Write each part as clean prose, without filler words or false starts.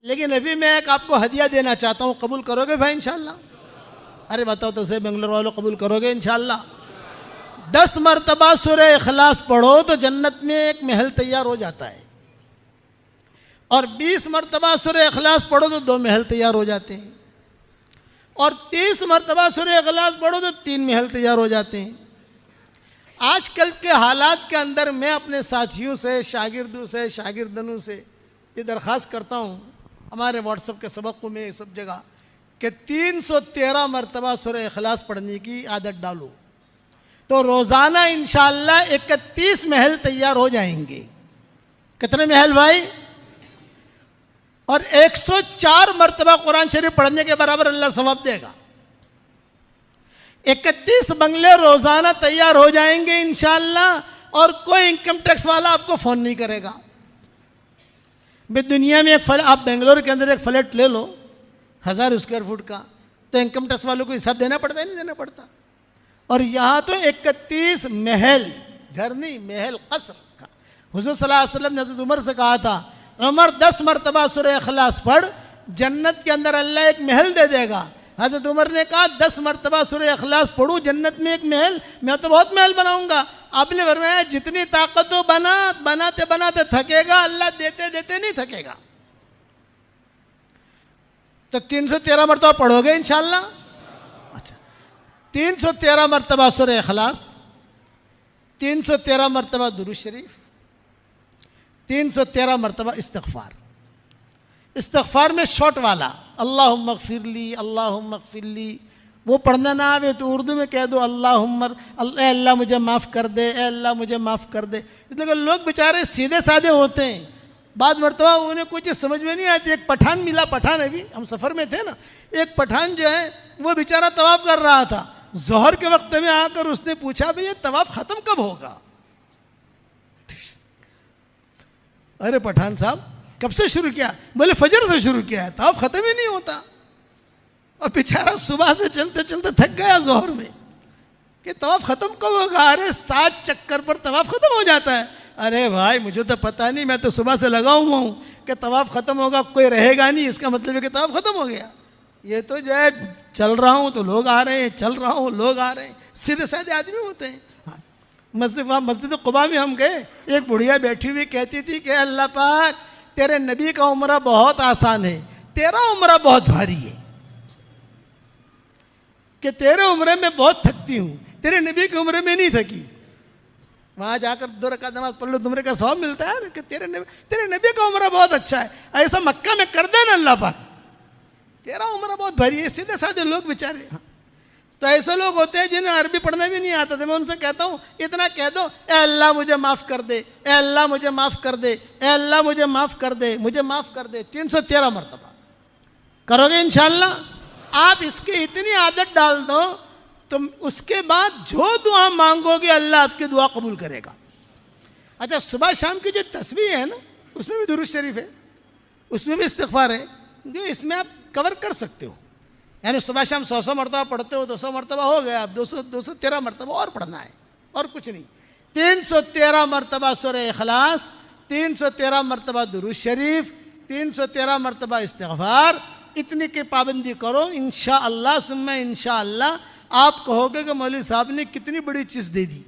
لیکن ابھی میں ایک آپ کو ہدیہ دینا چاہتا ہوں، قبول کرو گے بھائی انشاءاللہ؟ ارے بتاؤ تو صحیح بنگلور والوں، قبول کرو گے انشاءاللہ؟ 10 مرتبہ سورہ اخلاص پڑھو تو جنت میں ایک محل تیار ہو جاتا ہے، اور 20 مرتبہ سورہ اخلاص پڑھو تو 2 محل تیار ہو جاتے ہیں، اور 30 مرتبہ سورہ اخلاص پڑھو تو 3 محل تیار ہو جاتے ہیں۔ آج کل کے حالات کے اندر میں اپنے ساتھیوں سے، شاگردوں سے، شاگردنوں سے یہ درخواست کرتا ہوں، ہمارے واٹس ایپ کے سبق میں سب جگہ، کہ 313 مرتبہ سورہ اخلاص پڑھنے کی عادت ڈالو تو روزانہ انشاءاللہ 31 محل تیار ہو جائیں گے۔ کتنے محل بھائی؟ اور 104 مرتبہ قرآن شریف پڑھنے کے برابر اللہ ثواب دے گا۔ 31 بنگلے روزانہ تیار ہو جائیں گے انشاءاللہ، اور کوئی انکم ٹیکس والا آپ کو فون نہیں کرے گا۔ بھئی دنیا میں آپ بنگلور کے اندر ایک فلیٹ لے لو 1000 اسکوائر فٹ کا، تو انکم ٹیکس والوں کو حساب دینا پڑتا ہے نہیں دینا پڑتا؟ اور یہاں تو 31 محل، گھر نہیں، محل قصر کا۔ حضور صلی اللہ علیہ وسلم نے حضرت عمر سے کہا تھا، عمر 10 مرتبہ سورہ اخلاص پڑھ، جنت کے اندر اللہ ایک محل دے دے گا۔ حضرت عمر نے کہا 10 مرتبہ سورہ اخلاص پڑھوں جنت میں ایک محل، میں تو بہت محل بناؤں گا۔ آپ نے فرمایا جتنی طاقت ہو بناتے بناتے تھکے گا، اللہ دیتے دیتے نہیں تھکے گا۔ تو 313 مرتبہ پڑھو گے انشاءاللہ؟ اچھا، 313 مرتبہ سورہ اخلاص، 313 مرتبہ درود شریف، 313 مرتبہ استغفار۔ استغفار میں شارٹ والا، اللہم اغفر لی، اللہم اغفر لی، وہ پڑھنا نہ آوے تو اردو میں کہہ دو اے اللہ مجھے معاف کر دے، اے اللہ مجھے معاف کر دے۔ لیکن لوگ بیچارے سیدھے سادھے ہوتے ہیں، بعض مرتبہ انہیں کوئی چیز سمجھ میں نہیں آتی۔ ایک پٹھان ملا، پٹھان ابھی ہم سفر میں تھے نا، ایک پٹھان جو ہے وہ بیچارہ طواف کر رہا تھا، ظہر کے وقت میں آ کر اس نے پوچھا بھئی یہ طواف ختم کب ہوگا؟ ارے پٹھان صاحب کب سے شروع کیا؟ بولے فجر سے شروع کیا ہے، طواف ختم ہی نہیں ہوتا۔ اور بیچارہ صبح سے چلتے چلتے تھک گیا ظہر میں کہ طواف ختم کب ہوگا؟ ارے 7 چکر پر طواف ختم ہو جاتا ہے۔ ارے بھائی مجھے تو پتہ نہیں، میں تو صبح سے لگا ہوا ہوں کہ طواف ختم ہوگا، کوئی رہے گا نہیں، اس کا مطلب ہے کہ طواف ختم ہو گیا۔ یہ تو جو ہے چل رہا ہوں تو لوگ آ رہے ہیں، چل رہا ہوں لوگ آ رہے ہیں، سیدھے سادھے آدمی ہوتے ہیں۔ مسجد قباء میں ہم گئے، ایک بڑھیا بیٹھی ہوئی کہتی تھی کہ اللہ پاک تیرے نبی کا عمرہ بہت آسان ہے، تیرا عمرہ بہت بھاری ہے، کہ تیرے عمرے میں بہت تھکتی ہوں، تیرے نبی کے عمرے میں نہیں تھکی۔ وہاں جا کر 2 رکعت نماز پڑھ لو، عمرے کا ثواب ملتا ہے کہ تیرے نبی کا عمرہ بہت اچھا ہے، ایسا مکہ میں کر دے نا اللہ پاک، تیرا عمرہ بہت بھاری ہے۔ سیدھے سادھے لوگ بیچارے، تو ایسے لوگ ہوتے ہیں جنہیں عربی پڑھنا بھی نہیں آتا تھا، میں ان سے کہتا ہوں اتنا کہہ دو اے اللہ مجھے معاف کر دے، اے اللہ مجھے معاف کر دے، اے اللہ مجھے معاف کر دے، مجھے معاف کر دے، 313 مرتبہ کرو گے انشاءاللہ؟ آپ اس کی اتنی عادت ڈال دو تو اس کے بعد جو دعا مانگو گے اللہ آپ کی دعا قبول کرے گا۔ اچھا، صبح شام کی جو تسبیح ہے نا، اس میں بھی درود شریف ہے، اس میں بھی استغفار ہے، جو اس میں آپ کور کر سکتے ہو، یعنی صبح شام 100 مرتبہ پڑھتے ہو، 200 مرتبہ ہو گیا، اب 213 مرتبہ اور پڑھنا ہے، اور کچھ نہیں۔ 313 مرتبہ سورہ اخلاص، 313 مرتبہ درود شریف، 313 مرتبہ استغفار، اتنی کی پابندی کرو، انشاءاللہ ثم انشاءاللہ آپ کہو گے کہ مولوی صاحب نے کتنی بڑی چیز دے دی۔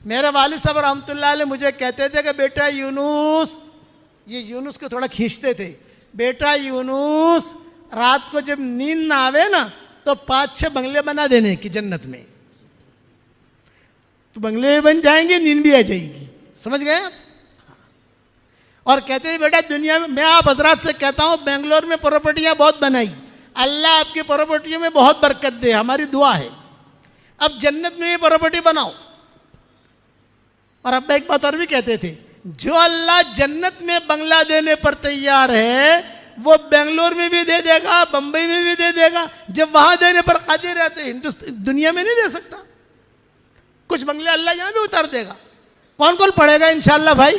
میرے والد صاحب رحمۃ اللہ علیہ مجھے کہتے تھے کہ بیٹا یونس، یہ یونس کو تھوڑا کھینچتے تھے، بیٹا یونس رات کو جب نیند نہ آوے نا تو 5-6 بنگلے بنا دینے کی جنت میں، تو بنگلے بن جائیں گے، نیند بھی آ جائے گی، سمجھ گئے آپ؟ اور کہتے ہیں بیٹا دنیا میں آپ حضرات سے کہتا ہوں بنگلور میں پراپرٹیاں بہت بنائی، اللہ آپ کی پراپرٹیوں میں بہت برکت دے، ہماری دعا ہے، اب جنت میں یہ پراپرٹی بناؤ۔ اور ابا ایک بات اور بھی کہتے تھے، جو اللہ جنت میں بنگلہ دینے پر تیار ہے وہ بنگلور میں بھی دے دے گا، بمبئی میں بھی دے دے گا، جب وہاں دینے پر قادر رہتے دنیا میں نہیں دے سکتا۔ کچھ بنگلے اللہ یہاں بھی اتار دے گا۔ کون کون پڑھے گا انشاءاللہ بھائی؟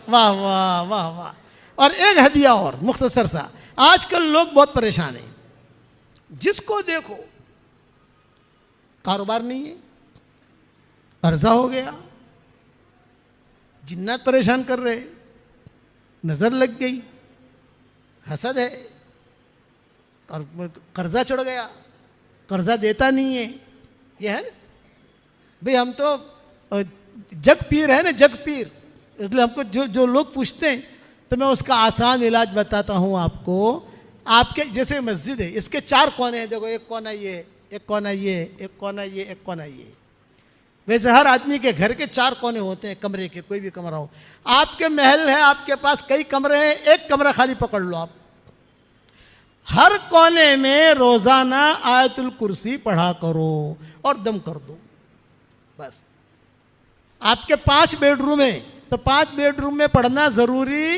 واہ واہ واہ واہ۔ اور ایک ہدیہ اور مختصر سا، آج کل لوگ بہت پریشان ہیں، جس کو دیکھو کاروبار نہیں ہے، قرضہ ہو گیا، جنات پریشان کر رہے، نظر لگ گئی، حسد ہے اور قرضہ چڑھ گیا, قرضہ دیتا نہیں ہے, یہ ہے نا بھئی. ہم تو جگ پیر ہے نا, جگ پیر, اس لیے ہم کو جو لوگ پوچھتے ہیں تو میں اس کا آسان علاج بتاتا ہوں آپ کو. آپ کے جیسے مسجد ہے, اس کے 4 کونے ہیں, دیکھو ایک کونا یہ, ایک کونا یہ, ایک کونا یہ, ایک کونا یہ. ویسے ہر آدمی کے گھر کے 4 کونے ہوتے ہیں کمرے کے, کوئی بھی کمرہ ہو. آپ کے محل ہے, آپ کے پاس کئی کمرے ہیں, ایک کمرہ خالی پکڑ لو آپ. ہر کونے میں روزانہ آیت الکرسی پڑھا کرو اور دم کر دو بس. آپ کے 5 بیڈ روم ہیں تو 5 بیڈ روم میں پڑھنا ضروری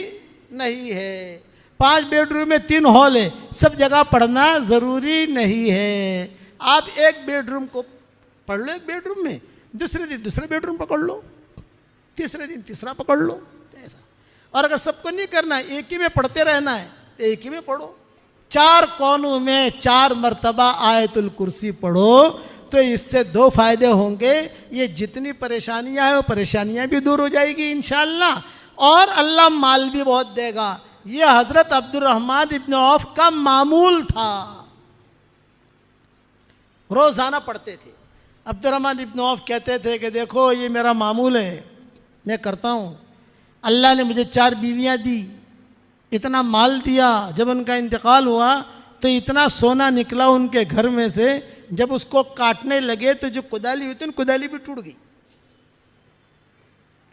نہیں ہے. 5 بیڈ روم میں 3 ہال ہے, سب جگہ پڑھنا ضروری نہیں ہے. آپ ایک بیڈ روم کو پڑھ لو, ایک بیڈ روم میں, دوسرے دن دوسرے بیڈ روم پکڑ لو, تیسرے دن تیسرا پکڑ لو, ایسا. اور اگر سب کو نہیں کرنا ہے, ایک ہی میں پڑھتے رہنا ہے تو ایک ہی میں پڑھو. 4 کونوں میں 4 مرتبہ آیت الکرسی پڑھو تو اس سے 2 فائدے ہوں گے. یہ جتنی پریشانیاں ہیں وہ پریشانیاں بھی دور ہو جائے گی انشاءاللہ, اور اللہ مال بھی بہت دے گا. یہ حضرت عبد الرحمن ابن عوف کا معمول تھا, روزانہ پڑھتے تھے. عبد الرحمن ابن عوف کہتے تھے کہ دیکھو یہ میرا معمول ہے, میں کرتا ہوں. اللہ نے مجھے 4 بیویاں دی, اتنا مال دیا, جب ان کا انتقال ہوا تو اتنا سونا نکلا ان کے گھر میں سے, جب اس کو کاٹنے لگے تو جو کدالی ہوئی تھی کدالی بھی ٹوٹ گئی,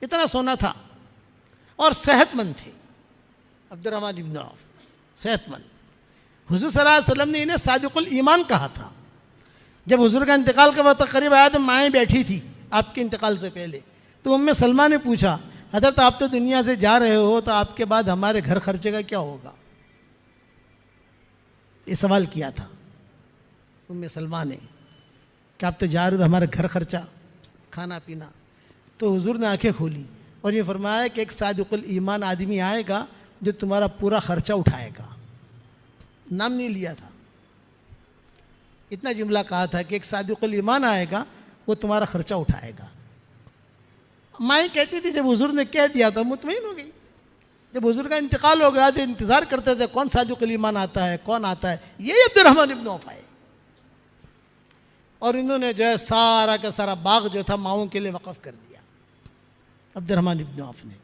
اتنا سونا تھا. اور صحت مند تھے عبد الرحمن ابن عوف, صحت مند. حضور صلی اللہ علیہ وسلم نے انہیں صادق الایمان کہا تھا. جب حضور کا انتقال کا وقت قریب آیا تو مائیں بیٹھی تھی آپ کے انتقال سے پہلے, تو ام سلمہ نے پوچھا حضرت آپ تو دنیا سے جا رہے ہو تو آپ کے بعد ہمارے گھر خرچے کا کیا ہوگا, یہ سوال کیا تھا ام سلمہ نے کہ آپ تو جا رہے ہو تو ہمارا گھر خرچہ, کھانا پینا. تو حضور نے آنکھیں کھولی اور یہ فرمایا کہ ایک صادق الایمان آدمی آئے گا جو تمہارا پورا خرچہ اٹھائے گا. نام نہیں لیا تھا, اتنا جملہ کہا تھا کہ ایک صادق الایمان آئے گا وہ تمہارا خرچہ اٹھائے گا. مائیں کہتی تھی جب حضور نے کہہ دیا تو مطمئن ہو گئی. جب حضور کا انتقال ہو گیا تو انتظار کرتے تھے کون صادق الایمان آتا ہے, کون آتا ہے. یہ عبد الرحمن ابن عوف آئے اور انہوں نے جو ہے سارا کا سارا باغ جو تھا ماؤں کے لیے وقف کر دیا. عبد الرحمن ابن عوف نے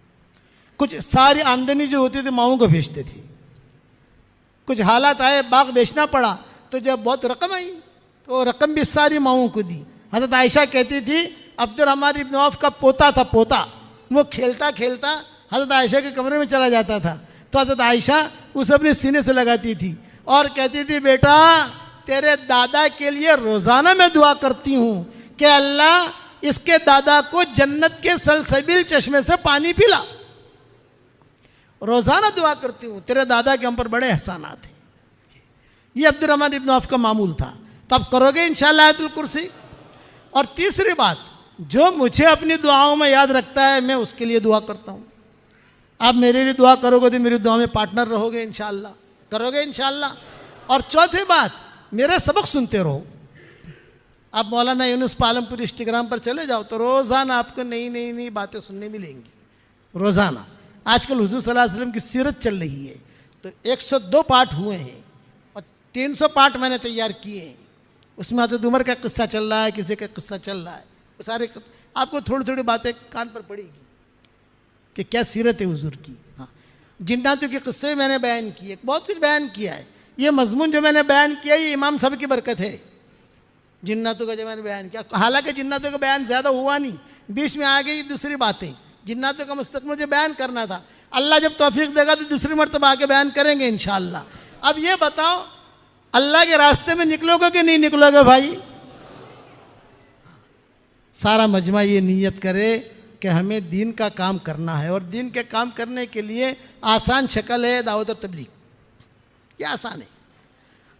کچھ ساری آمدنی جو ہوتی تھی ماؤں کو بھیجتے تھے. کچھ حالات آئے باغ بیچنا پڑا تو جب بہت رقم آئی تو وہ رقم بھی ساری ماؤں کو دی. حضرت عائشہ کہتی تھی عبد الرحمن ابن عوف کا پوتا تھا, پوتا, وہ کھیلتا کھیلتا حضرت عائشہ کے کمرے میں چلا جاتا تھا تو حضرت عائشہ اسے اپنے سینے سے لگاتی تھی اور کہتی تھی بیٹا تیرے دادا کے لیے روزانہ میں دعا کرتی ہوں کہ اللہ اس کے دادا کو جنت کے سلسبیل چشمے سے پانی پلا. روزانہ دعا کرتی ہوں, تیرے دادا کے ہم پر بڑے احسانات ہیں. یہ عبد الرحمن ابن عوف کا معمول تھا. تو اب کرو گے انشاءاللہ آیت الکرسی. اور تیسری بات, جو مجھے اپنی دعاؤں میں یاد رکھتا ہے میں اس کے لیے دعا کرتا ہوں. آپ میرے لیے دعا کرو گے تو میری دعا میں پارٹنر رہو گے انشاءاللہ, کرو گے انشاءاللہ. اور چوتھی بات, میرے سبق سنتے رہو. آپ مولانا یونس پالم پور انسٹاگرام پر چلے جاؤ تو روزانہ آپ کو نئی نئی نئی باتیں سننے ملیں گی روزانہ. آج کل حضور صلی اللہ علیہ وسلم کی سیرت چل رہی ہے تو 102 پارٹ ہوئے ہیں اور 300 پارٹ میں نے تیار کیے ہیں. اس میں حضرت عمر کا قصہ چل رہا ہے, کسی کا قصہ چل رہا ہے, وہ سارے آپ کو تھوڑی تھوڑی باتیں کان پر پڑے گی کہ کیا سیرت ہے حضور کی. ہاں, جناتوں کے قصے میں نے بیان کیے, بہت کچھ بیان کیا ہے. یہ مضمون جو میں نے بیان کیا یہ امام صاحب کی برکت ہے. جناتوں کا جو میں نے بیان کیا, حالانکہ جناتوں کا بیان زیادہ ہوا نہیں, بیچ میں آ گئی دوسری باتیں. جناتوں کا مستقبل مجھے بیان کرنا تھا, اللہ جب توفیق دے گا تو دوسری مرتبہ آ کے بیان کریں گے انشاءاللہ. اب یہ بتاؤ اللہ کے راستے میں نکلو گے کہ نہیں نکلو گے بھائی؟ سارا مجمع یہ نیت کرے کہ ہمیں دین کا کام کرنا ہے, اور دین کے کام کرنے کے لیے آسان شکل ہے دعوت اور تبلیغ. یہ آسان ہے.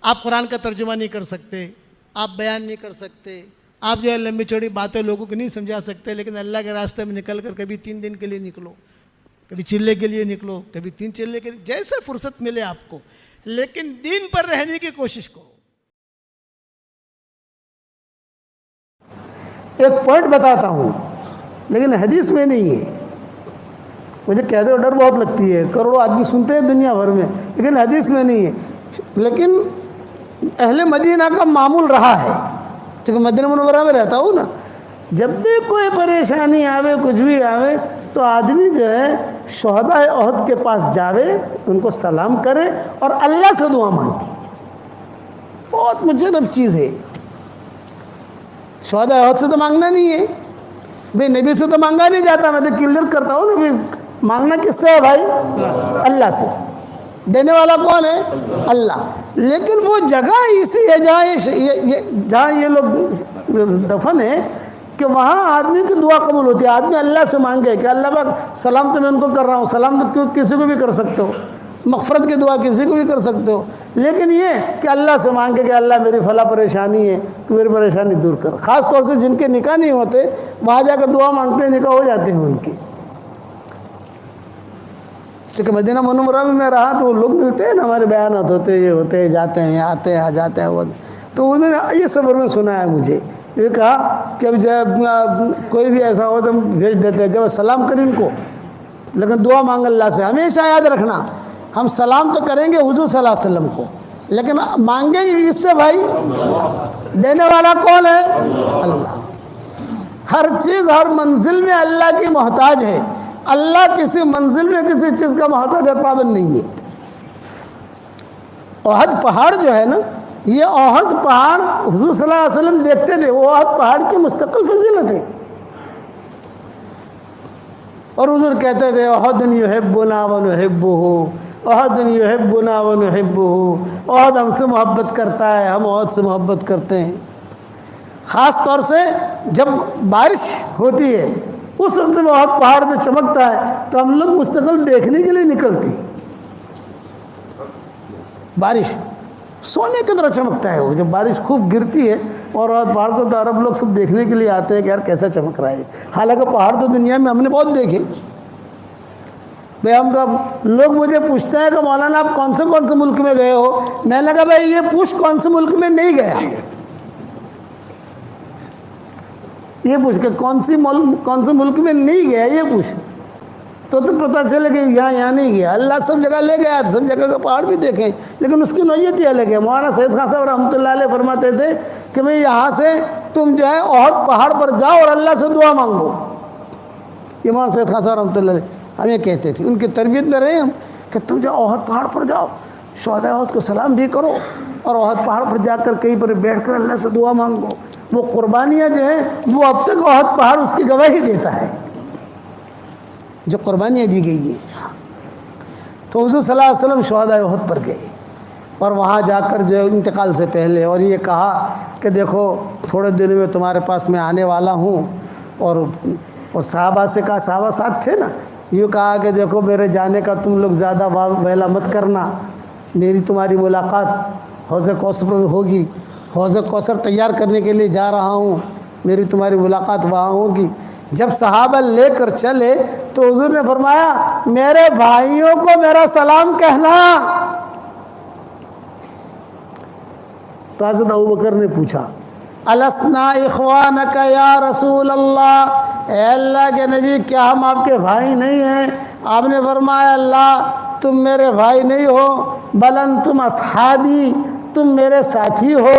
آپ قرآن کا ترجمہ نہیں کر سکتے, آپ بیان نہیں کر سکتے, آپ جو ہے لمبی چوڑی باتیں لوگوں کو نہیں سمجھا سکتے, لیکن اللہ کے راستے میں نکل کر کبھی 3 دن کے لیے نکلو, کبھی چلے کے لیے نکلو, کبھی 3 چلے کے لیے, جیسے فرصت ملے آپ کو, لیکن دین پر رہنے کی کوشش کرو. ایک پوائنٹ بتاتا ہوں لیکن حدیث میں نہیں ہے, مجھے کہتے ہوئے ڈر بہت لگتی ہے، کروڑوں آدمی سنتے ہیں دنیا بھر میں، لیکن حدیث میں نہیں ہے۔ لیکن اہل مدینہ کا معمول رہا ہے، چونکہ مدینہ منورہ میں رہتا ہوں نا، جب بھی کوئی پریشانی آوے، کچھ بھی آوے، تو آدمی جو ہے شہداء احد کے پاس جاوے، ان کو سلام کرے اور اللہ سے دعا مانگے۔ بہت مجرب چیز ہے۔ شہداء احد سے تو مانگنا نہیں ہے بھائی، نبی سے تو مانگا نہیں جاتا، میں تو کلیئر کرتا ہوں نا، مانگنا کس سے ہے بھائی؟ اللہ سے۔ دینے والا کون ہے؟ اللہ۔ لیکن وہ جگہ ایسی ہے جہاں یہ لوگ دفن ہے کہ وہاں آدمی کی دعا قبول ہوتی ہے۔ آدمی اللہ سے مانگے کہ اللہ پاک سلام تو میں ان کو کر رہا ہوں، سلام تو کسی کو بھی کر سکتے ہو، مغفرت کی دعا کسی کو بھی کر سکتے ہو، لیکن یہ کہ اللہ سے مانگے کہ اللہ میری فلاں پریشانی ہے تو میری پریشانی دور کر۔ خاص طور سے جن کے نکاح نہیں ہوتے وہاں جا کر دعا مانگتے ہیں، نکاح ہو جاتے ہیں ان کی۔ چونکہ مدینہ منورہ میں رہا تو وہ لوگ ملتے ہیں نا، ہمارے بیانات ہوتے ہیں، یہ ہوتے ہیں، جاتے ہیں، آتے ہیں، جاتے ہیں، وہ تو انہوں نے یہ سفر میں سنا ہے مجھے، یہ کہا کہ اب جب کوئی بھی ایسا ہو تو ہم بھیج دیتے ہیں، جب سلام کریں ان کو، لیکن دعا مانگ اللہ سے۔ ہمیشہ یاد رکھنا، ہم سلام تو کریں گے حضور صلی اللہ علیہ وسلم کو، لیکن مانگیں گے اس سے بھائی؟ دینے والا کون ہے؟ اللہ۔ ہر چیز ہر منزل میں اللہ کی محتاج ہے، اللہ کسی منزل میں کسی چیز کا محتاج اور پابند نہیں ہے۔ احد پہاڑ جو ہے نا، یہ احد پہاڑ حضور صلی اللہ علیہ وسلم دیکھتے تھے، وہ احد پہاڑ کی مستقل فضیلت ہے، اور حضور کہتے تھے احد یحبنا ونحبہ، احد یحبنا ونحبہ، احد ہم سے محبت کرتا ہے، ہم احد سے محبت کرتے ہیں۔ خاص طور سے جب بارش ہوتی ہے اس وقت میں احد پہاڑ جو چمکتا ہے تو ہم لوگ مستقل دیکھنے کے لیے نکلتے ہیں۔ بارش سونے کی طرح چمکتا ہے وہ، جب بارش خوب گرتی ہے اور احد پہاڑ کو تو عرب لوگ سب دیکھنے کے لیے آتے ہیں کہ یار کیسا چمک رہا ہے۔ حالانکہ پہاڑ تو دنیا میں ہم نے بہت دیکھے بھائی، ہم تو لوگ مجھے پوچھتے ہیں کہ مولانا آپ کون سے ملک میں گئے ہو؟ میں نے کہا بھائی یہ پوچھ کون سے ملک میں نہیں گیا، یہ پوچھ کہ کون سے ملک میں نہیں گیا، یہ پوچھ تو پتہ چلے کہ یہاں نہیں گیا۔ اللہ سب جگہ لے گیا، سب جگہ کا پہاڑ بھی دیکھیں، لیکن اس کی نوعیت ہی الگ ہے۔ مولانا سید خان صاحب رحمۃ اللہ علیہ فرماتے تھے کہ بھئی یہاں سے تم جو ہے احد پہاڑ پر جاؤ اور اللہ سے دعا مانگو۔ یہ مولانا سید خان صاحب رحمۃ اللہ علیہ ہمیں کہتے تھے، ان کی تربیت میں رہے ہم، کہ تم جاؤ احد پہاڑ پر جاؤ، شہداء احد کو سلام بھی کرو، اور احد پہاڑ پر جا کر کہیں پر بیٹھ کر اللہ سے دعا مانگو۔ وہ قربانیاں جو ہیں وہ اب تک احد پہاڑ اس کی گواہی دیتا ہے، جو قربانیاں دی گئی ہیں۔ تو حضور صلی اللہ علیہ وسلم شہداء احد پر گئے اور وہاں جا کر جو ہے انتقال سے پہلے اور یہ کہا کہ دیکھو تھوڑے دنوں میں تمہارے پاس میں آنے والا ہوں، اور صحابہ سے کہا، صحابہ ساتھ تھے نا، یوں کہا کہ دیکھو میرے جانے کا تم لوگ زیادہ ویلا مت کرنا، میری تمہاری ملاقات حوض کوثر پر ہوگی، حوض کوثر تیار کرنے کے لیے جا رہا ہوں، میری تمہاری ملاقات وہاں ہوگی۔ جب صحابہ لے کر چلے تو حضور نے فرمایا میرے بھائیوں کو میرا سلام کہنا۔ تو حضرت ابوبکر نے پوچھا السنا اخوانک یا رسول اللہ، اے اللہ کے نبی کیا ہم آپ کے بھائی نہیں ہیں؟ آپ نے فرمایا اللہ تم میرے بھائی نہیں ہو، بل انتم اصحابی، تم میرے ساتھی ہو۔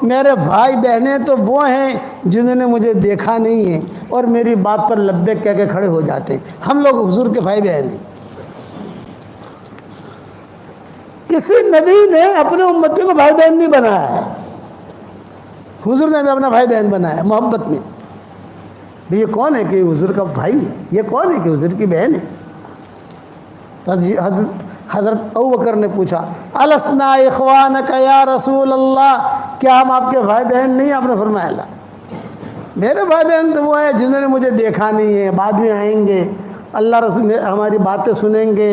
میرے بھائی بہنیں تو وہ ہیں جنہوں نے مجھے دیکھا نہیں ہے اور میری بات پر لبیک کہہ کے کھڑے ہو جاتے ہیں۔ ہم لوگ حضور کے بھائی بہن ہیں۔ کسی نبی نے اپنے امتی کو بھائی بہن نہیں بنایا ہے، حضور نے بھی اپنا بھائی بہن بنایا محبت میں۔ یہ کون ہے کہ حضور کا بھائی ہے؟ یہ کون ہے کہ حضور کی بہن ہے؟ تو حضرت ابوبکر نے پوچھا السنا اخوانک یا رسول اللہ، کیا ہم آپ کے بھائی بہن نہیں ہیں؟ آپ نے فرمایا اللہ میرے بھائی بہن تو وہ ہیں جنہوں نے مجھے دیکھا نہیں ہے، بعد میں آئیں گے، اللہ رسول ہماری باتیں سنیں گے،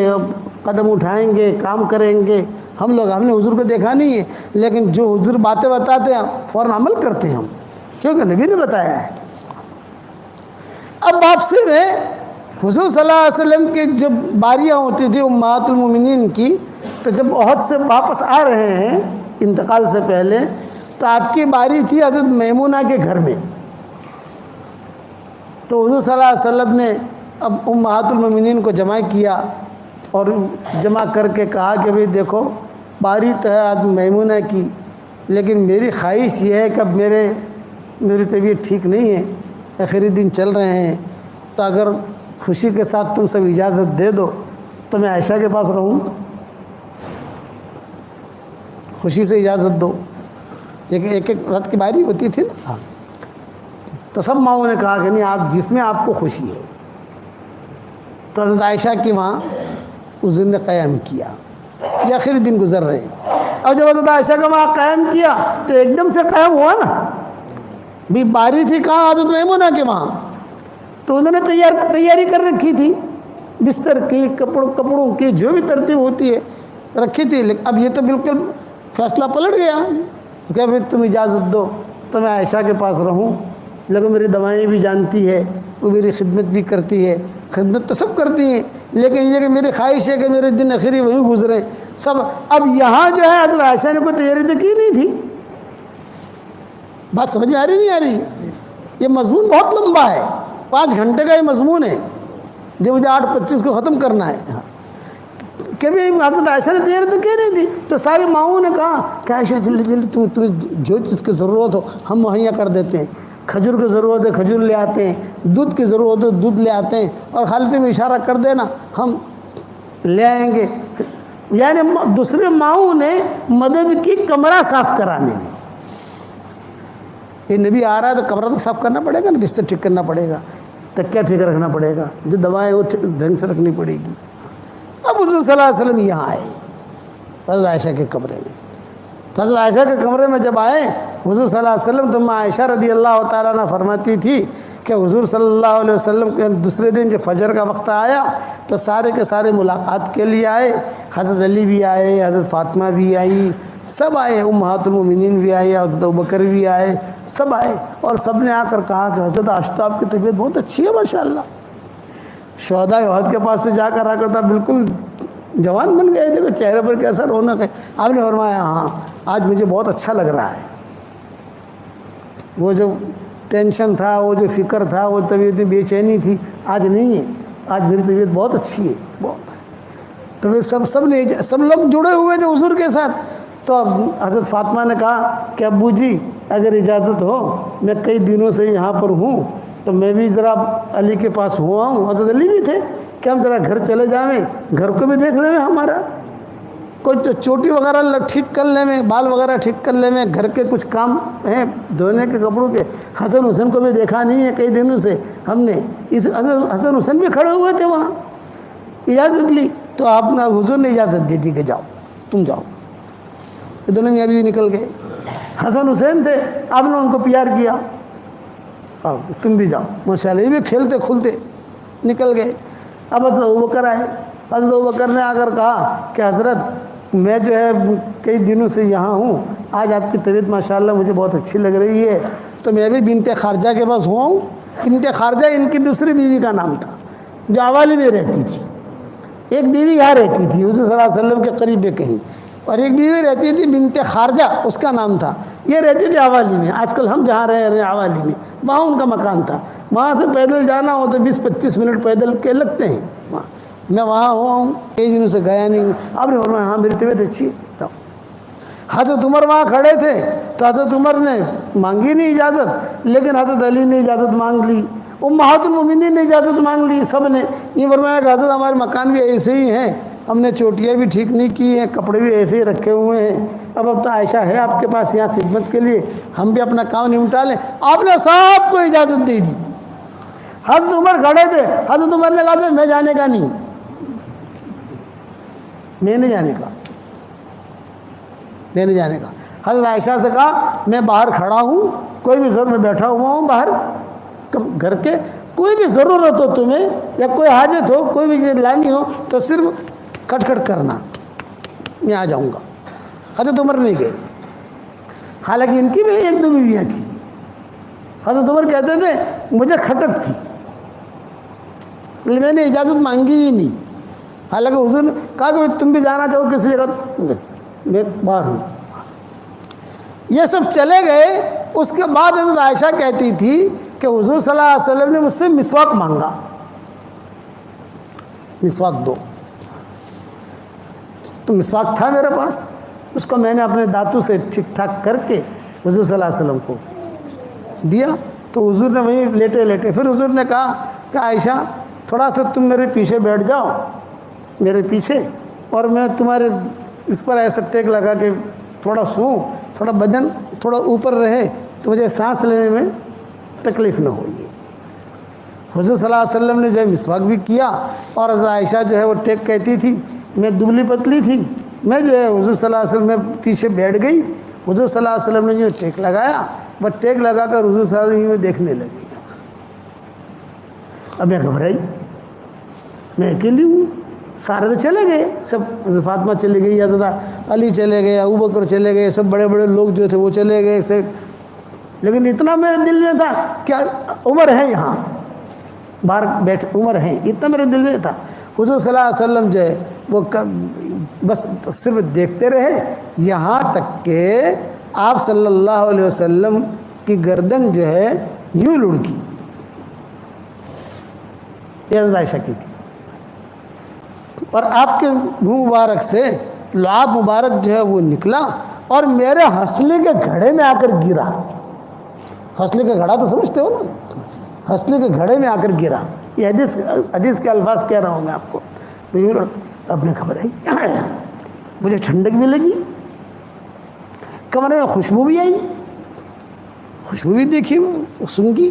قدم اٹھائیں گے، کام کریں گے۔ ہم نے حضور کو دیکھا نہیں ہے، لیکن جو حضور باتیں بتاتے ہیں فوراً عمل کرتے ہیں ہم، کیونکہ نبی نے بتایا ہے۔ اب واپسی میں حضور صلی اللہ علیہ وسلم کی جب باریاں ہوتی تھی امہات المومنین کی، تو جب احد سے واپس آ رہے ہیں انتقال سے پہلے، تو آپ کی باری تھی حضرت میمونہ کے گھر میں۔ تو حضور صلی اللہ علیہ وسلم نے اب امہات المومنین کو جمع کیا اور جمع کر کے کہا کہ بھئی دیکھو باری تو ہے آج میمونہ کی، لیکن میری خواہش یہ ہے کہ اب میری طبیعت ٹھیک نہیں ہے، آخری دن چل رہے ہیں، تو اگر خوشی کے ساتھ تم سب اجازت دے دو تو میں عائشہ کے پاس رہوں، خوشی سے اجازت دو، ایک رات کی باری ہوتی تھی نا۔ ہاں، تو سب ماؤں نے کہا کہ نہیں، آپ جس میں آپ کو خوشی ہے۔ تو حضرت عائشہ کی وہاں حضور نے قیام کیا، یہ آخری دن گزر رہے ہیں۔ اب جب حضرت عائشہ کا وہاں قیام کیا تو ایک دم سے قیام ہوا نا، بھی باری تھی کہاں؟ حضرت میمونہ کے وہاں، تو انہوں نے تیاری کر رکھی تھی، بستر کی، کپڑوں کی، جو بھی ترتیب ہوتی ہے رکھی تھی، لیکن اب یہ تو بالکل فیصلہ پلٹ گیا کہ بھائی تم اجازت دو تو میں عائشہ کے پاس رہوں، لیکن میری دوائیں بھی جانتی ہے، وہ میری خدمت بھی کرتی ہے، خدمت تو سب کرتی ہیں، لیکن یہ کہ میری خواہش ہے کہ میرے دن آخری وہیں گزرے سب۔ اب یہاں جو ہے حضرت عائشہ نے کوئی تیاری تو کی نہیں تھی، بات سمجھ میں آ رہی نہیں آ رہی؟ یہ مضمون بہت لمبا ہے، 5 گھنٹے کا یہ مضمون ہے جو مجھے 8:25 کو ختم کرنا ہے۔ کہ بھی حضرت عائشہ نے تیاری تو کی نہیں تھی، تو ساری ماؤں نے کہا کہ عائشہ جلدی جلدی تمہیں جو چیز کی ضرورت ہو ہم مہیا کر دیتے ہیں، کھجور کی ضرورت ہے کھجور لے آتے ہیں، دودھ کی ضرورت ہے دودھ لے آتے ہیں، اور خالد میں اشارہ کر دینا ہم لے آئیں گے۔ یعنی دوسرے ماؤں نے مدد کی کمرہ صاف کرانے میں۔ یہ نبی آ رہا ہے تو کمرہ تو صاف کرنا پڑے گا نا، بستر ٹھیک کرنا پڑے گا، تکیہ ٹھیک رکھنا پڑے گا، جو دوائیں وہ ڈھنگ سے رکھنی پڑے گی۔ اب حضور صلی اللہ علیہ وسلم یہاں آئے حضرت عائشہ کے کمرے میں۔ حضرت عائشہ کے کمرے میں جب آئے حضور صلی اللہ علیہ وسلم، تو عائشہ رضی اللہ تعالیٰ عنہ فرماتی تھی کہ حضور صلی اللہ علیہ وسلم کے دوسرے دن جب فجر کا وقت آیا تو سارے کے سارے ملاقات کے لیے آئے، حضرت علی بھی آئے، حضرت فاطمہ بھی آئی، سب آئے، امہات المومنین بھی آئے، حضرت ابوبکر بھی آئے، سب آئے، اور سب نے آ کر کہا کہ حضرت آفتاب کی طبیعت بہت اچھی ہے ماشاءاللہ۔ شہداء احد کے پاس سے جا کر آ کر تھا بالکل جوان بن گئے، دیکھو چہرے پر کیسا رونق ہے۔ آپ نے فرمایا ہاں آج مجھے بہت اچھا لگ رہا ہے، وہ جو ٹینشن تھا، وہ جو فکر تھا، وہ طبیعت بے چینی تھی، آج نہیں ہے، آج میری طبیعت بہت اچھی ہے، بہت ہے۔ تو پھر سب لوگ جڑے ہوئے تھے حضور کے ساتھ۔ تو اب حضرت فاطمہ نے کہا کہ ابو جی اگر اجازت ہو، میں کئی دنوں سے یہاں پر ہوں تو میں بھی ذرا علی کے پاس ہوا ہوں، حضرت علی بھی تھے، کہ ہم ذرا گھر چلے جائیں، گھر کو بھی دیکھ لیں ہمارا، کوئی چوٹی وغیرہ ٹھیک کر لیں میں، بال وغیرہ ٹھیک کر لیں میں، گھر کے کچھ کام ہیں دھونے کے کپڑوں کے۔ حسن حسین کو بھی دیکھا نہیں ہے کئی دنوں سے ہم نے، حسن حسین بھی کھڑے ہوئے تھے وہاں، اجازت لی تو آپ نے حضور نے اجازت دی تھی کہ جاؤ تم جاؤ۔ دونوں میاں بیوی نکل گئے، حسن حسین تھے، آپ نے ان کو پیار کیا، آؤ تم بھی جاؤ ماشاءاللہ، یہ بھی کھیلتے کھلتے نکل گئے۔ اب حضرت ابوبکر آئے، حضرت ابوبکر نے آ کر کہا کہ حضرت میں جو ہے کئی دنوں سے یہاں ہوں، آج آپ کی طبیعت ماشاءاللہ مجھے بہت اچھی لگ رہی ہے، تو میں بھی بنت خارجہ کے پاس ہوا ہوں۔ بنت خارجہ ان کی دوسری بیوی کا نام تھا جو عوالی میں رہتی تھی، ایک بیوی یہاں رہتی تھی حضور صلی اللہ علیہ وسلم کے قریب کہیں، اور ایک بیوی رہتی تھی بنت خارجہ، اس کا نام تھا، یہ رہتی تھی عوالی میں، آج کل ہم جہاں رہ رہے ہیں عوالی میں، وہاں ان کا مکان تھا، وہاں سے پیدل جانا ہو تو 20-25 منٹ پیدل کے لگتے ہیں وہاں۔ میں وہاں ہوا ہوں، کئی دنوں سے گیا نہیں ہوں۔ آپ نے فرمایا ہاں میری طبیعت اچھی ہے۔ حضرت عمر وہاں کھڑے تھے تو حضرت عمر نے مانگی نہیں اجازت، لیکن حضرت علی نے اجازت مانگ لی، امہات المومنین نے اجازت مانگ لی، سب نے یہ فرمایا کہ حضرت ہمارے مکان بھی ایسے ہی ہیں، ہم نے چوٹیاں بھی ٹھیک نہیں کی ہیں، کپڑے بھی ایسے ہی رکھے ہوئے ہیں، اب تو عائشہ ہے آپ کے پاس یہاں خدمت کے لیے، ہم بھی اپنا کام نمٹا لیں۔ آپ نے سب کو اجازت دے دی۔ حضرت عمر کھڑے تھے، حضرت عمر نے کہا میں جانے کا نہیں، میں نہیں جانے کا، میں نہیں جانے کا۔ حضرت عائشہ سے کہا میں باہر کھڑا ہوں، کوئی بھی ضرور میں بیٹھا ہوا ہوں باہر گھر کے، کوئی بھی ضرورت ہو تمہیں یا کوئی حاجت ہو، کوئی بھی چیز لانی ہو تو صرف کھٹ کھٹ کرنا، میں آ جاؤں گا۔ حضرت عمر نہیں گئے، حالانکہ ان کی بھی 1-2 بیویاں تھیں۔ حضرت عمر کہتے تھے مجھے کھٹک تھی، میں نے اجازت مانگی ہی نہیں، حالانکہ حضور نے کہا کہ تم بھی جانا چاہو کسی جگہ، میں باہر ہوں۔ یہ سب چلے گئے۔ اس کے بعد حضرت عائشہ کہتی تھی کہ حضور صلی اللہ علیہ وسلم نے مجھ سے مسواک مانگا، مسواک دو. تو مسواک تھا میرے پاس, اس کو میں نے اپنے دانتوں سے ٹھیک ٹھاک کر کے حضور صلی اللہ علیہ وسلم کو دیا. تو حضور نے وہیں لیٹے لیٹے پھر حضور نے کہا کہ عائشہ تھوڑا سا تم میرے پیچھے بیٹھ جاؤ, میرے پیچھے, اور میں تمہارے اس پر ایسا ٹیک لگا کہ تھوڑا سوں, تھوڑا بدن تھوڑا اوپر رہے تو مجھے سانس لینے میں تکلیف نہ ہوگی. حضور صلی اللہ علیہ وسلم نے جو ہے مسواک بھی کیا, اور حضرت عائشہ جو ہے وہ ٹیک کہتی تھی, میں دبلی پتلی تھی, میں جو ہے حضور صلی اللہ علیہ وسلم میں پیچھے بیٹھ گئی. حضور صلی اللہ علیہ وسلم نے جو ٹیک لگایا, بس ٹیک لگا کر حضور صلی اللہ علیہ وسلم یوں دیکھنے لگی. اب میں گھبرائی, میں اکیلی ہوں, سارے تو چلے گئے, سب حضرت فاطمہ چلے گئی, حضرت علی چلے گئے, ابوبکر چلے گئے, سب بڑے بڑے لوگ جو تھے وہ چلے گئے سب. لیکن اتنا میرے دل میں تھا کیا عمر ہے یہاں باہر بیٹھ, عمر ہے, اتنا میرے دل میں تھا. حضور صلی اللہ علیہ وسلم جو ہے وہ بس صرف دیکھتے رہے یہاں تک کہ آپ صلی اللہ علیہ وسلم کی گردن جو ہے یوں لڑکی. یہ حضرت عائشہ کی تھی, اور آپ کے منہ مبارک سے لعاب مبارک جو ہے وہ نکلا اور میرے ہنسنے کے گھڑے میں آ کر گرا. ہنسنے کا گھڑا تو سمجھتے ہو نا, ہنسنے کے گھڑے میں آ کر گرا. یہ حدیث کے الفاظ کہہ رہا ہوں میں آپ کو. اب میں گھبرائی, مجھے ٹھنڈک بھی لگی, کمرے میں خوشبو بھی آئی, خوشبو بھی دیکھی سنگی.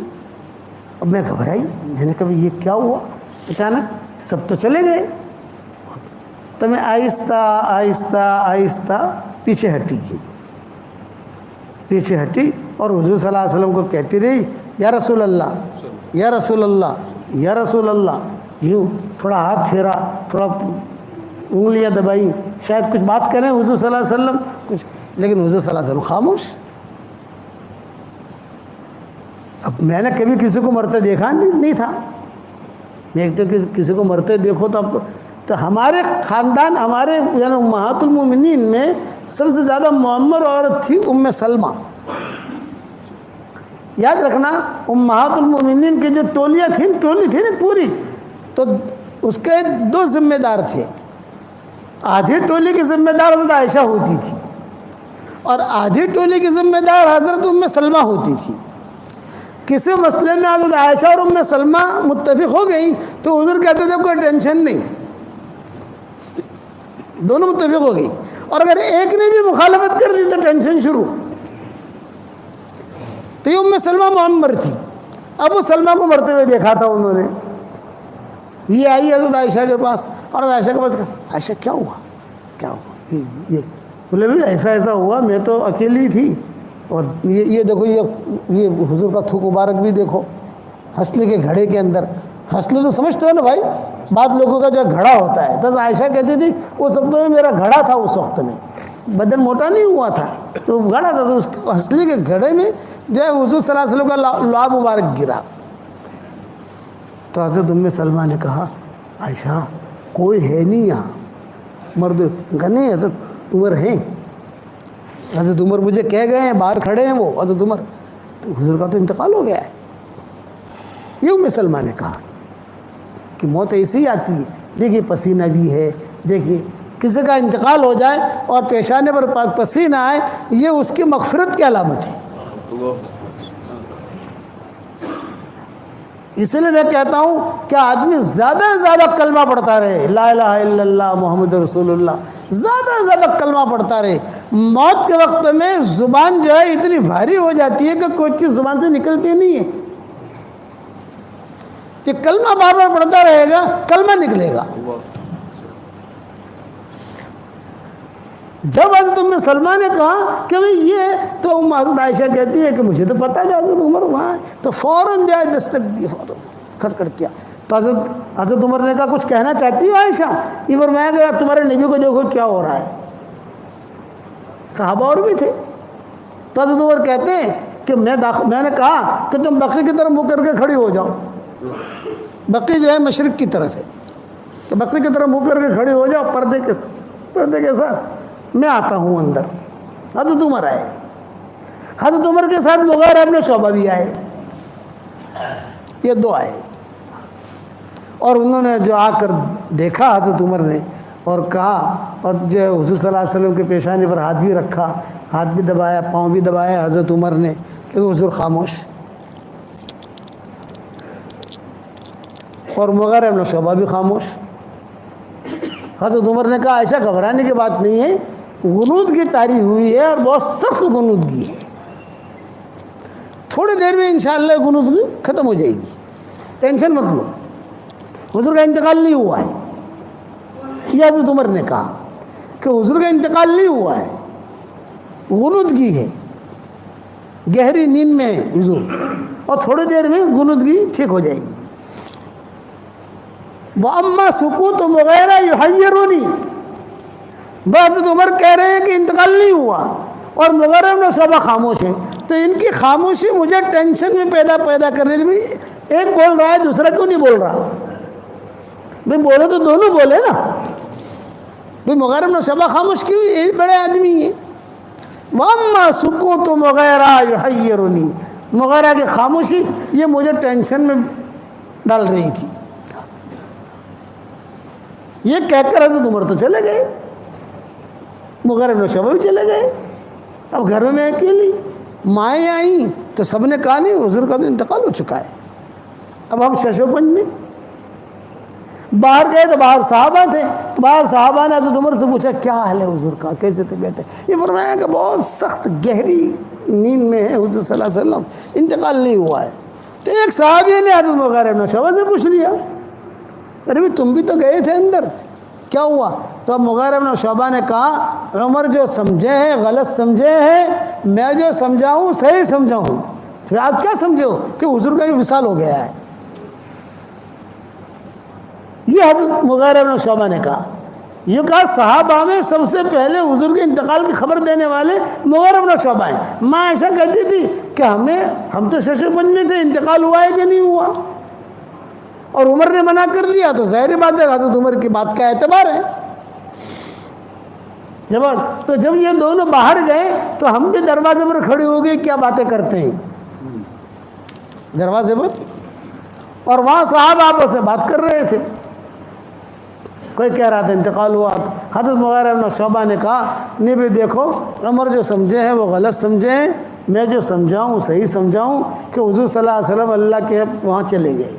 اب میں گھبرائی, میں نے کہا یہ کیا ہوا اچانک, سب تو چلے گئے. تو میں آہستہ آہستہ آہستہ پیچھے ہٹی اور حضور صلی اللہ علیہ وسلم کو کہتی رہی, یا رسول اللہ, یا رسول اللہ, یا رسول اللہ. یوں تھوڑا ہاتھ پھیرا, تھوڑا انگلیاں دبائی, شاید کچھ بات کریں حضور صلی اللہ علیہ وسلم کچھ, لیکن حضور صلی اللہ علیہ وسلم خاموش. اب میں نے کبھی کسی کو مرتے دیکھا نہیں تھا. میں ایک تو کسی کو مرتے دیکھو تو ہمارے خاندان, ہمارے یعنی امہات المومنین میں سب سے زیادہ معمر عورت تھی ام سلمہ. یاد رکھنا, امہات المومنین کی جو ٹولی تھی نا پوری, تو اس کے دو ذمہ دار تھے. آدھی ٹولی کی ذمہ دار حضرت عائشہ ہوتی تھی, اور آدھی ٹولی کی ذمہ دار حضرت ام سلمہ ہوتی تھی. کسی مسئلے میں حضرت عائشہ اور ام سلمہ متفق ہو گئی تو حضور کہتے تھے کوئی ٹینشن نہیں, دونوں متفق ہو گئی. اور اگر ایک نے بھی مخالفت کر دی تو ٹینشن شروع. تو یہ ام سلمہ معمر تھی. ابو سلمہ کو مرتے ہوئے دیکھا تھا انہوں نے. یہ آئی حضرت عائشہ کے پاس, اور حضرت عائشہ کے پاس کہا, عائشہ کیا ہوا یہ بولے بھائی ایسا ہوا, میں تو اکیلی تھی, اور یہ دیکھو یہ حضور کا تھوک مبارک بھی دیکھو ہنسنے کے گھڑے کے اندر. ہنسنے تو سمجھتے ہو نا بھائی, بعض لوگوں کا جو گھڑا ہوتا ہے, تو عائشہ کہتی تھی وہ سب تو میرا گھڑا تھا اس وقت میں, بدن موٹا نہیں ہوا تھا تو گھڑا تھا. تو اس ہنسنے کے گھڑے میں جو ہے حضور صلی اللہ علیہ وسلم کا لعاب مبارک گرا. تو حضرت ام سلمہ نے کہا, عائشہ کوئی ہے نہیں یہاں مرد. نہیں حضرت عمر ہیں, حضرت عمر مجھے کہہ گئے ہیں, باہر کھڑے ہیں وہ حضرت عمر. تو حضور کا تو انتقال ہو گیا ہے. یہ ام سلمہ نے کہا کہ موت ایسی ہی آتی ہے. دیکھیے پسینہ بھی ہے, دیکھیے کسی کا انتقال ہو جائے اور پیشانے پر پسینہ آئے, یہ اس کی مغفرت کی علامت ہے. اس لیے میں کہتا ہوں کہ آدمی زیادہ سے زیادہ کلمہ پڑھتا رہے, لا الہ الا اللہ محمد رسول اللہ, زیادہ سے زیادہ کلمہ پڑھتا رہے. موت کے وقت میں زبان جو ہے اتنی بھاری ہو جاتی ہے کہ کوئی چیز زبان سے نکلتی نہیں ہے. کہ کلمہ بار بار پڑھتا رہے گا, کلمہ نکلے گا. جب حضرت ام سلمہ نے کہا کہ بھئی یہ تو حضرت عائشہ کہتی ہے کہ مجھے تو پتہ ہے حضرت عمر وہاں ہے, تو فوراً جائے دستک دی, فوراً کھٹکھٹ کیا. تو حضرت عمر نے کہا کچھ کہنا چاہتی ہو عائشہ؟ یہ فرمایا گیا تمہارے نبی کو دیکھو کیا ہو رہا ہے. صحابہ اور بھی تھے. تو حضرت عمر کہتے ہیں کہ میں نے کہا کہ تم بقی کی طرف منہ کر کے کھڑی ہو جاؤ. بقی جو ہے مشرق کی طرف ہے, تو بقی کی طرف منہ کر کے کھڑی ہو جاؤ پردے کے ساتھ, میں آتا ہوں اندر. حضرت عمر آئے, حضرت عمر کے ساتھ مغیرہ ابن شعبہ بھی آئے, یہ دو آئے. اور انہوں نے جو آ کر دیکھا حضرت عمر نے اور کہا، اور جو حضور صلی اللہ علیہ وسلم کے پیشانی پر ہاتھ بھی رکھا، ہاتھ بھی دبایا، پاؤں بھی دبایا حضرت عمر نے، لیکن حضور خاموش. اور مغیرہ بن شعبہ بھی خاموش. حضرت عمر نے کہا ایسا گھبرانے کی بات نہیں ہے، غنود کی طاری ہوئی ہے اور بہت سخت غنودگی ہے، تھوڑی دیر میں انشاءاللہ غنودگی ختم ہو جائے گی، ٹینشن مت لو، حضور کا انتقال نہیں ہوا ہے. یہ حضرت عمر نے کہا کہ حضور کا انتقال نہیں ہوا ہے، غنودگی ہے، گہری نیند میں ہے حضور، اور تھوڑی دیر میں غنودگی ٹھیک ہو جائے گی. وَأَمَّا سُكُوتُ مُغِیرَةَ يُحَيِّرُنِی، حضرت عمر کہہ رہے ہیں کہ انتقال نہیں ہوا اور مغیرہ بن شعبہ خاموش ہیں، تو ان کی خاموشی مجھے ٹینشن میں پیدا کر رہی تھی. ایک بول رہا ہے دوسرا کیوں نہیں بول رہا؟ بھئی بولے تو دونوں بولے نا. بھئی مغیرہ بن شعبہ خاموش کیوں؟ یہ بڑے آدمی ہیں. وَأَمَّا سُكُوتُ مُغِیرَةَ يُحَيِّرُنِی، مغیرہ کی خاموشی یہ مجھے ٹینشن میں ڈال رہی تھی. یہ کہہ کر حضرت عمر تو چلے گئے، مغیرہ بن شعبہ بھی چلے گئے. اب گھر میں اکیلی مائیں آئیں تو سب نے کہا نہیں حضور کا تو انتقال ہو چکا ہے. اب ہم شش و پنج میں باہر گئے تو باہر صحابہ تھے، تو باہر صحابہ نے حضرت عمر سے پوچھا کیا حال ہے حضور کا، کیسے طبیعت ہے؟ یہ فرمایا کہ بہت سخت گہری نیند میں ہے حضور صلی اللہ علیہ وسلم، انتقال نہیں ہوا ہے. تو ایک صحابی نے حضرت مغیرہ بن شعبہ سے پوچھ لیا، ارے بھی تم بھی تو گئے تھے اندر، کیا ہوا؟ تو اب مغیرہ بن شعبہ نے کہا عمر جو سمجھے ہیں غلط سمجھے ہیں، میں جو سمجھاؤں صحیح سمجھاؤں. پھر آپ کیا سمجھے ہو کہ حضور کا یہ وصال ہو گیا ہے؟ یہ حضرت مغیرہ بن شعبہ نے کہا. یہ کہا صحابہ میں سب سے پہلے حضور کے انتقال کی خبر دینے والے مغیرہ بن شعبہ ہیں. ماں ایسا کہتی تھی کہ ہم تو شش و پنج میں تھے، انتقال ہوا ہے کہ نہیں ہوا؟ اور عمر نے منع کر دیا تو ظاہر بات ہے حضرت عمر کی بات کا اعتبار ہے. تو جب یہ دونوں باہر گئے تو ہم بھی دروازے پر کھڑے ہو گئے، کیا باتیں کرتے ہیں دروازے پر، اور وہاں صاحب آپس سے بات کر رہے تھے. کوئی کہہ رہا تھا انتقال ہوا. حضرت مغیرہ بن شعبہ نے کہا نہیں بھی دیکھو عمر جو سمجھے ہیں وہ غلط سمجھے ہیں، میں جو سمجھاؤں صحیح سمجھاؤں کہ حضور صلی اللہ علیہ وسلم اللہ کے وہاں چلے گئے.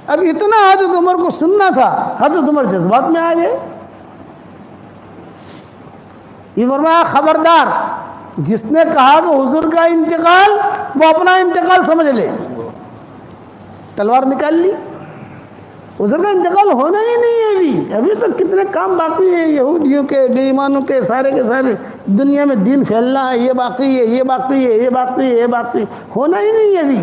اب اتنا حضرت عمر کو سننا تھا، حضرت عمر جذبات میں آ گئے. یہ فرمایا خبردار جس نے کہا کہ حضور کا انتقال وہ اپنا انتقال سمجھ لے. تلوار نکال لی، حضور کا انتقال ہونا ہی نہیں ہے. ابھی تو کتنے کام باقی ہیں یہودیوں کے، بے ایمانوں کے، سارے دنیا میں دین پھیلنا ہے، یہ باقی ہے، یہ باقی ہے، یہ باقی ہے، یہ باقی ہونا ہی نہیں ہے. ابھی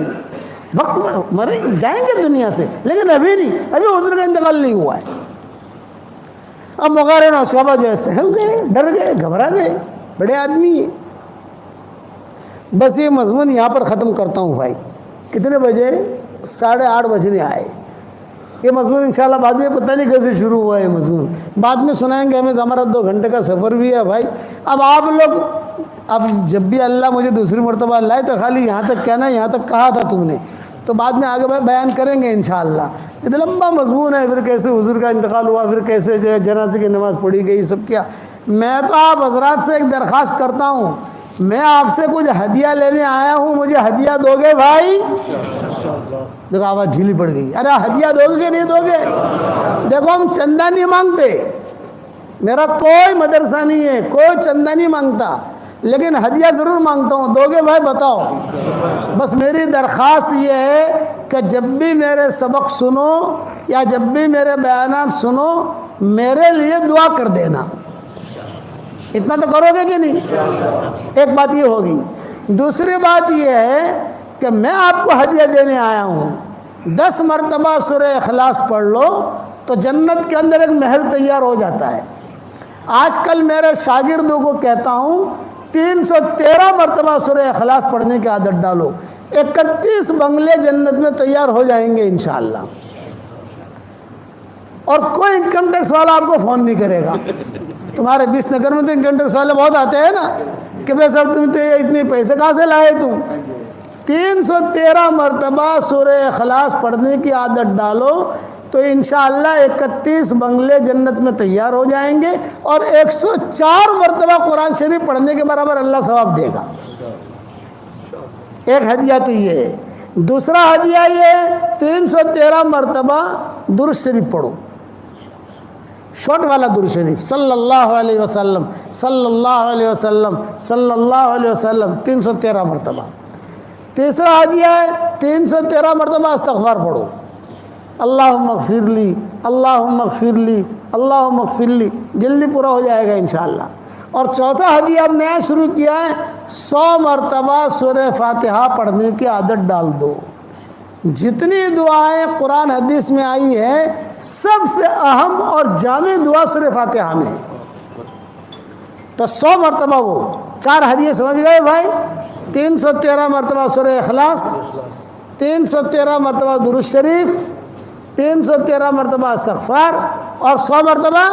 وقت مرے جائیں گے دنیا سے، لیکن ابھی نہیں، ابھی حضور کا انتقال نہیں ہوا ہے. اب مغیرہ بن شعبہ جو ہے سہل گئے، ڈر گئے، گھبرا گئے، بڑے آدمی ہیں. بس یہ مضمون یہاں پر ختم کرتا ہوں بھائی. کتنے بجے؟ 8:30 بجنے آئے. یہ مضمون انشاءاللہ بعد میں پتہ نہیں کیسے شروع ہوا ہے. یہ مضمون بعد میں سنائیں گے، ہمیں ہمارا 2 گھنٹے کا سفر بھی ہے بھائی. اب آپ لوگ جب بھی اللہ مجھے دوسری مرتبہ لائے تو خالی یہاں تک کہنا یہاں تک کہا تھا تم نے، تو بعد میں آگے بیان کریں گے انشاءاللہ. اتنا لمبا مضمون ہے، پھر کیسے حضور کا انتقال ہوا، پھر کیسے جو ہے جنازے کی نماز پڑھی گئی، سب کیا. میں تو آپ حضرات سے ایک درخواست کرتا ہوں، میں آپ سے کچھ ہدیہ لینے آیا ہوں، مجھے ہدیہ دو گے بھائی؟ دیکھو آواز ڈھیلی پڑ گئی. ارے ہدیہ دو گے کہ نہیں دو گے؟ دیکھو ہم چندہ نہیں مانگتے، میرا کوئی مدرسہ نہیں ہے، کوئی چندہ نہیں مانگتا، لیکن ہدیہ ضرور مانگتا ہوں. دو گے بھائی بتاؤ؟ بس میری درخواست یہ ہے کہ جب بھی میرے سبق سنو یا جب بھی میرے بیانات سنو میرے لیے دعا کر دینا. اتنا تو کرو گے کہ نہیں؟ ایک بات یہ ہوگی. دوسری بات یہ ہے کہ میں آپ کو ہدیہ دینے آیا ہوں. 10 مرتبہ سورہ اخلاص پڑھ لو تو جنت کے اندر ایک محل تیار ہو جاتا ہے. آج کل میرے شاگردوں کو کہتا ہوں 313 مرتبہ سورہ اخلاص پڑھنے کی عادت ڈالو. 31 بنگلے جنت میں تیار ہو جائیں گے انشاءاللہ. اور کوئی انکم ٹیکس والا آپ کو فون نہیں کرے گا. تمہارے 20 نگر میں تو انکم ٹیکس والے بہت آتے ہیں نا کہ بھائی صاحب تم تو اتنے پیسے کہاں سے لائے تم؟ 313 مرتبہ سورہ اخلاص پڑھنے کی عادت ڈالو تو انشاءاللہ 31 بنگلے جنت میں تیار ہو جائیں گے، اور 104 مرتبہ قرآن شریف پڑھنے کے برابر اللہ ثواب دے گا۔ ایک ہدیہ تو یہ ہے۔ دوسرا ہدیہ یہ ہے 313 مرتبہ درود شریف پڑھو، شارٹ والا درود شریف، صلی اللہ علیہ وسلم، صلی اللہ علیہ وسلم، صلی اللہ علیہ وسلم، 313 مرتبہ۔ تیسرا ہدیہ ہے 313 مرتبہ استغفار پڑھو، اللہم اغفر لی، اللہم اغفر لی، اللہم اغفر لی، جلدی پورا ہو جائے گا انشاءاللہ۔ اور چوتھا ہدیہ اب نیا شروع کیا ہے، 100 مرتبہ سورہ فاتحہ پڑھنے کی عادت ڈال دو۔ جتنی دعائیں قرآن حدیث میں آئی ہے سب سے اہم اور جامع دعا سورہ فاتحہ میں ہے، تو 100 مرتبہ وہ 4 ہدیے سمجھ گئے بھائی؟ 313 مرتبہ سورہ اخلاص، 313 مرتبہ درود شریف، 313 مرتبہ استغفار، اور 100 مرتبہ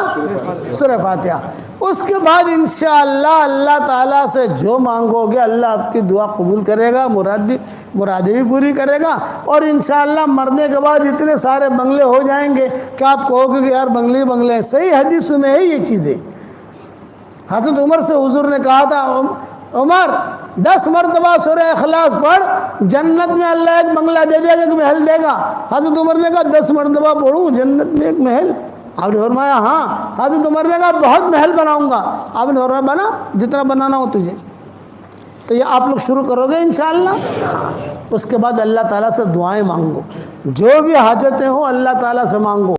سورہ فاتحہ۔ اس کے بعد انشاءاللہ اللہ تعالیٰ سے جو مانگو گے اللہ آپ کی دعا قبول کرے گا، مرادیں بھی پوری کرے گا، اور انشاءاللہ مرنے کے بعد اتنے سارے بنگلے ہو جائیں گے کہ آپ کہو گے کہ یار بنگلے بنگلے ہیں۔ صحیح حدیث میں ہے یہ چیزیں۔ حضرت عمر سے حضور نے کہا تھا، عمر 10 مرتبہ سورہ اخلاص پڑھ، جنت میں اللہ ایک بنگلہ دے دے گا، ایک محل دے گا۔ حضرت عمر نے کہا 10 مرتبہ پڑھوں جنت میں ایک محل؟ آپ نے فرمایا ہاں۔ حضرت عمر نے کہا بہت محل بناؤں گا۔ آپ نے فرمایا بنا جتنا بنانا ہو تجھے۔ تو یہ آپ لوگ شروع کرو گے انشاءاللہ۔ اس کے بعد اللہ تعالیٰ سے دعائیں مانگو، جو بھی حاجتیں ہوں اللہ تعالیٰ سے مانگو۔